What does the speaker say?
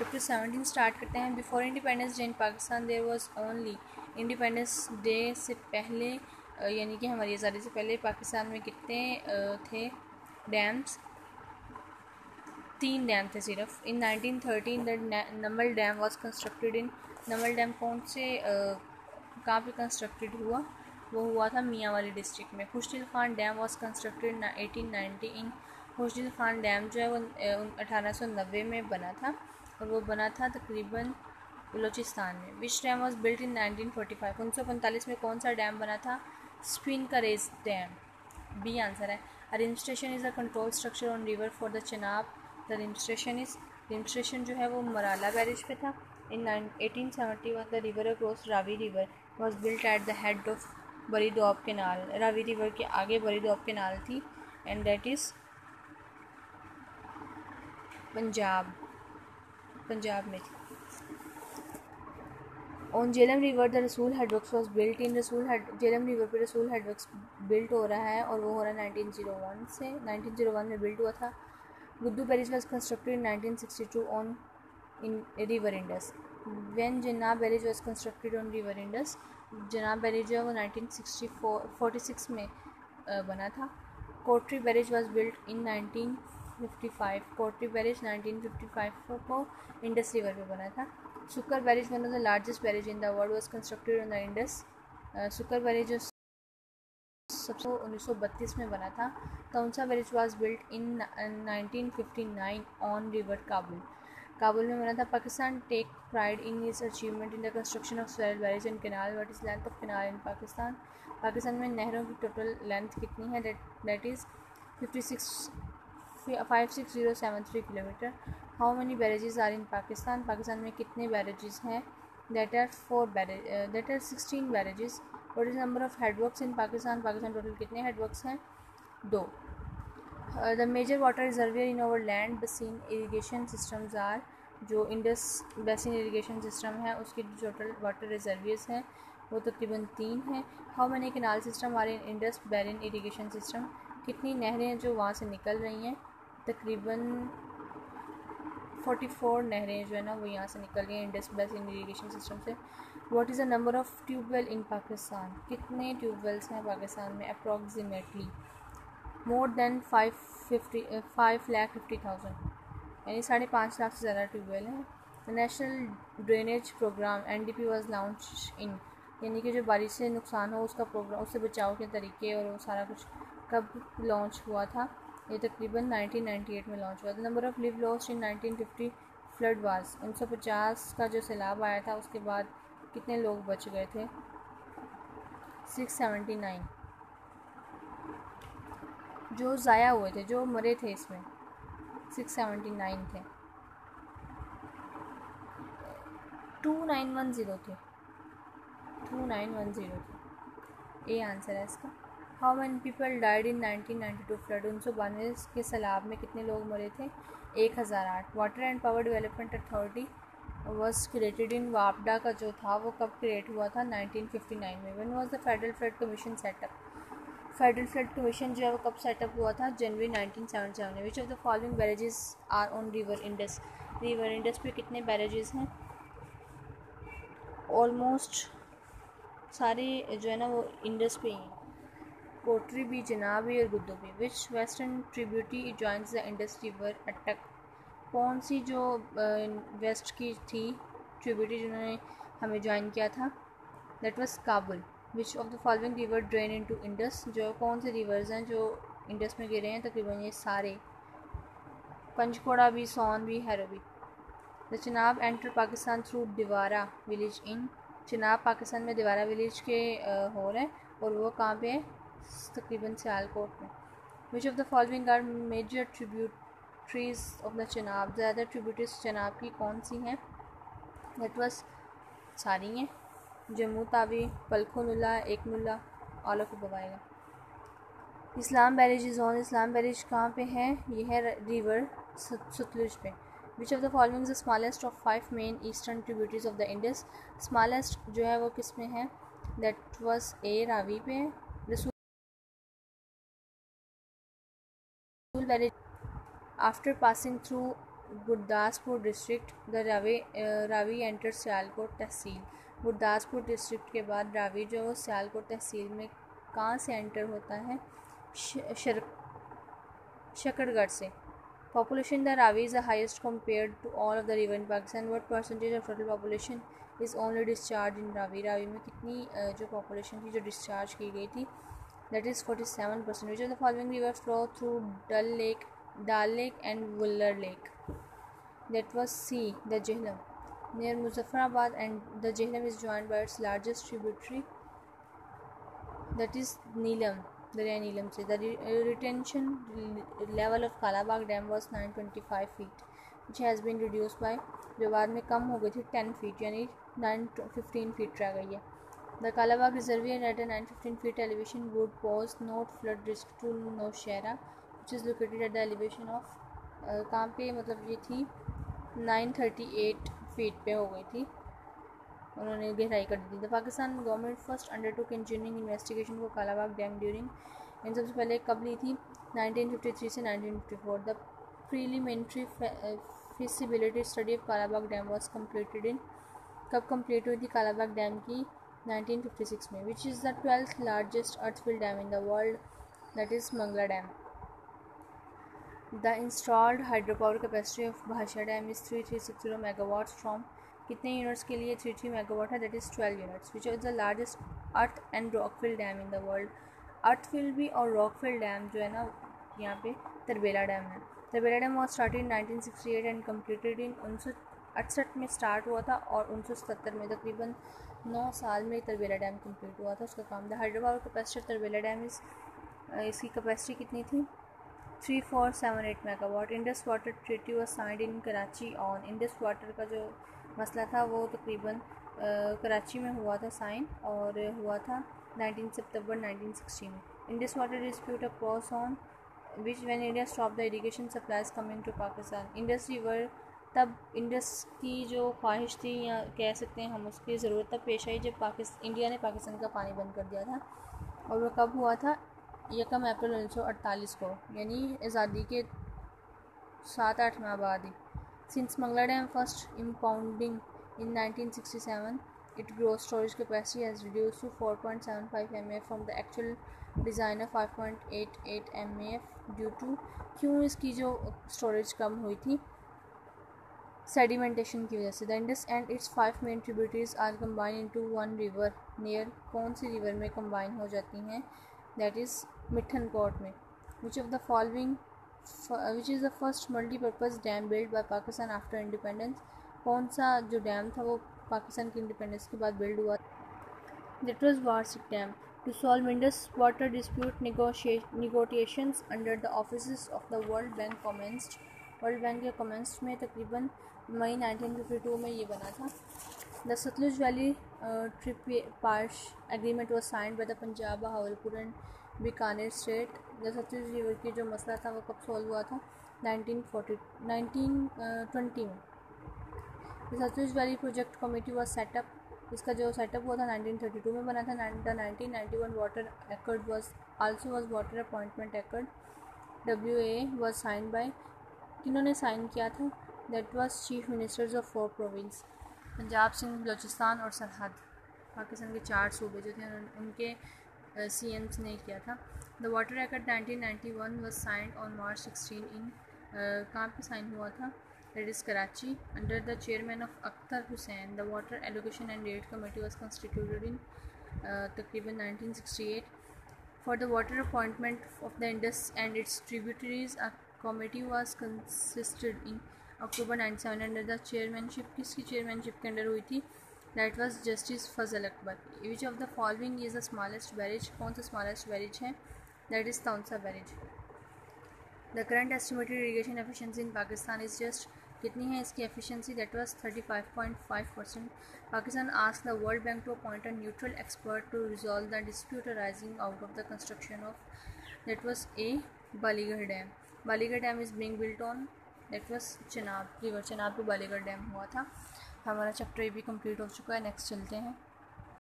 Chapter 17 start करते हैं। Before independence day in Pakistan there was only, independence day से पहले यानी कि हमारी आज़ादी से पहले पाकिस्तान में कितने थे डैम्स? 3 डैम थे सिर्फ। In 1913 the Namal dam was constructed in, Namal dam कौन से कहाँ पे कंस्ट्रक्टेड हुआ? वो हुआ था मियाँ वाली डिस्ट्रिक्ट में। Khushdil Khan dam was constructed 1890 in, Khushdil Khan dam जो है वो 1890 में बना था और वो बना था तकरीबन बलूचिस्तान में। विच डैम वाज बिल्ट इन 1945, 1945 में कौन सा डैम बना था? स्पिनकरेज डैम, बी आंसर है। अ rim station is a control structure on river for the Chenab. The rim station जो है वो मराला बैरिज पे था। इन 1871 the river across Ravi river was built at the head of बरीदोब canal. Ravi river के आगे बरीदोब केनाल थी एंड दैट इज़ पंजाब में थी। ऑन झेलम रिवर द रसूल headworks was built in, Jhelum river पर रसूल हेडवर्क्स बिल्ट हो रहा है और वो हो रहा है 1901 से। 1901 में बिल्ट हुआ था। Guddu barrage was constructed in 1962 on in river Indus. When Jinnah barrage was constructed on river Indus, Jinnah barrage जो है वो 1946 में बना था। कोटरी बैरिज वॉज बिल्ट इन 1955, कोटरी बैरिज 1955 को इंडस रिवर पे बना था। Sukkur barrage one of the largest barrage in the world was constructed on the Indus. Sukkur barrage जो सबसे 1932 में बना था। कौनसा barrage was built in 1959 on river Kabul, Kabul में बना था। Pakistan take pride in its achievement in the construction of several barrage and canal. What is length of canal in Pakistan? Pakistan में नहरों की टोटल लेंथ कितनी है? That is 56073 kilometre. How many barrages are in Pakistan? Pakistan में कितने बैरेजेस हैं? That are 16 barrages. What is number of headworks in Pakistan? Pakistan total कितने headworks हैं? 2। The major water reservoir in our land basin irrigation systems are, जो Indus basin irrigation system है उसकी total water रिजर्वियर्स हैं वो तकरीबन 3 हैं। How many canal system are in Indus basin irrigation system? कितनी नहरें हैं जो वहाँ से निकल रही हैं? तकरीबन 44 नहरें जो है ना वो यहाँ से निकल रही हैं इंडस बेसिन इरीगेशन सिस्टम से। What is the number of tubewell in Pakistan? कितने ट्यूबवेल्स हैं पाकिस्तान में? अप्रॉक्सीमेटली मोर देन 5,50,000, यानी 5.5 लाख से ज़्यादा ट्यूबवेल हैं। The national drainage programme NDP was launch in, यानी कि जो बारिश से नुकसान हो उसका प्रोग्राम, उससे बचाव के तरीके और वो सारा कुछ कब लॉन्च हुआ था? ये तकरीबन 1998 में लॉन्च हुआ था। Number of live lost in 1950 flood was, 1950 का जो सैलाब आया था उसके बाद कितने लोग बच गए थे? 679 जो ज़ाया हुए थे, जो मरे थे इसमें 679 थे। 2910 थे, 2910 थे। ए आंसर है इसका। How many people died in 1992 flood? 1992 के सैलाब में कितने लोग मरे थे? 1008। Water and power development authority was created in, वापडा का जो था वो कब क्रिएट हुआ था? 1959 में। When was the federal flood commission setup? Federal flood commission जो है वो कब सेटअप हुआ था? जनवरी 1977 में। Which of the following barrages are on river Indus? River Indus पे कितने बैरेजेस हैं? ऑलमोस्ट सारे जो है ना वो इंडस पे ही हैं, कोटरी भी, चिनाब भी और गुद्दू भी। Which western tributary joins the Indus river Attock? कौन सी जो वेस्ट की थी ट्रिब्यूटरी जिन्होंने हमें ज्वाइन किया था? That was Kabul. Which of the following river drain into Indus? जो कौन से रिवर्स हैं जो इंडस में गिरे हैं? तकरीबन ये सारे, पंचकोड़ा भी, सोन भी, हैरो भी। The Chenab enter Pakistan through दिवारा विलेज इन, चिनाब पाकिस्तान में दिवारा विलेज के हो रहे हैं और वो कहाँ पे है? तकरीबन सियालकोट में। Which of the following are major tributaries of the Chenab? ज़्यादा ट्रिब्यूटरीज चिनाब की कौन सी हैं? दैट वाज सारी हैं, जम्मू तावी, पलखो नुला, एक नुला, ऑल ऑफ अबव आएगा। Islam barrage is on, Islam barrage कहाँ पे है? ये है रिवर सतलुज पे। Which of the following is the smallest of 5 main eastern tributaries of the Indus? Smallest जो है वो किस में है? दैट वाज ए रावी पे है। रसूल barrage after passing through Gurdaspur district the Ravi enter Sialkot tehsil. Gurdaspur district के बाद रावी जो है सियालकोट तहसील में कहाँ से एंटर होता है? शकरगढ़ से। Population the Ravi is the highest compared to all of the river in Pakistan. What percentage of total population is only discharged in Ravi? Ravi में कितनी जो population थी जो discharge की गई थी? That is 47%. Which of the following rivers flow through Dal Lake and Wular Lake? That was C. The Jhelum. Near Muzaffarabad, and the Jhelum is joined by its largest tributary, that is Neelam. दरिया नीलम से। The retention level of Kalabagh dam was 925 feet, which has been reduced by, जो बाद में कम हो गई थी 10 feet, यानी 915 feet रह गई है। The Kalabagh reservoir at a 915 feet elevation would pose no flood risk to Nowshera, which is located at the elevation of कहाँ पे, मतलब ये थी 938 feet पे हो गई थी, उन्होंने गहराई कर दी थी। The Pakistan government first undertook engineering investigation for Kalabagh dam during, इन सबसे पहले कब ली थी? 1953 से 1954। The preliminary feasibility study of Kalabagh dam was completed in, कब कंप्लीट हुई थी कालाबाग डैम की? 1956 में। Which is the 12th largest earthfill dam in the world? That is Mangla dam. The installed hydropower capacity of Bhasha dam is 3360 megawatts from, कितने units के लिए 33 megawatt है? That is 12 units. Which is the largest earth and rockfill dam in the world? Earthfill भी और rockfill dam जो है ना यहाँ पे तरबेला डैम है। Tarbela dam was started in 1968 and completed in 1968 में स्टार्ट हुआ था और 1970 में, तकरीबन 9 साल में तरबेला डैम कम्प्लीट हुआ था उसका काम। The hydro power capacity of Tarbela dam is, इसकी कैपेसिटी कितनी थी? 3478 megawatt. Indus water treaty was signed in Karachi on, Indus water का जो मसला था वो तकरीबन कराची में हुआ था साइन, और हुआ था 19 सितंबर 1960 में। Indus water dispute across on which when India stop the irrigation supplies coming to Pakistan. Indus river, तब इंडस की जो ख्वाहिश थी या कह सकते हैं हम उसकी ज़रूरत तब पेश आई जब इंडिया ने पाकिस्तान का पानी बंद कर दिया था, और वह कब हुआ था? 1 अप्रैल 1948 को, यानी आज़ादी के 7-8 माह बाद ही। Since Mangla Dam first impounding in 1967, its gross storage capacity has reduced to 4.75 MF from the actual design of 5.88 MF due to, क्यों इसकी जो स्टोरेज कम हुई थी? सेडिमेंटेशन की वजह से। The Indus and its 5 main tributaries are combine into one river near, कौन सी रिवर में कम्बाइन हो जाती हैं? दैट इज़ मिठनकोट में। Which of the following, which is the first multipurpose dam build by Pakistan after independence, कौन सा जो डैम था वो पाकिस्तान की इंडिपेंडेंस के बाद बिल्ड हुआ? That was Warsak dam. To solve Indus water dispute negotiations under the office of the world bank commenced, world bank के कमेंस्ड में तकरीबन मई 1952 में ये बना था। The Sutlej valley tripartite agreement was signed by the Punjab, Bahawalpur and Bikaner state. The Sutlej river की जो मसला था वो कब सॉल्व हुआ था? 1920 में। The Sutlej valley project committee was set up, इसका जो सेटअप हुआ था 1932 में बना था। The 1991 water act was water appointment act, WA was sign by, किन्होंने साइन किया था? That was chief ministers of 4 province, Punjab, Sindh, Balochistan और सरहद, पाकिस्तान के 4 सूबे जो थे उनके CMs ने किया था। The water act 1991 was signed on March 16 in, कहाँ पे साइन हुआ था? That is Karachi, under the chairman of Akhtar Hussain. The water allocation and rate committee was constituted in तकरीबन 1968 for the water appointment of the Indus and its tributaries. A committee was consisted in October 97 under the chairmanship, किसकी chairmanship के under हुई थी? That was justice Fazal Akbar. Which of the following is the smallest barrage, कौन सा smallest barrage है? That is Taunsa barrage. The current estimated irrigation efficiency in Pakistan is just, कितनी है इसकी efficiency? That was 35.5%। Pakistan asked the world bank to appoint a neutral expert to resolve the dispute arising out of the construction of, that was a Baglihar dam. Baglihar dam is being built on, that was Chenab river, Chenab पे बालीगढ़ dam हुआ था। हमारा chapter ये भी complete हो चुका है। Next चलते हैं।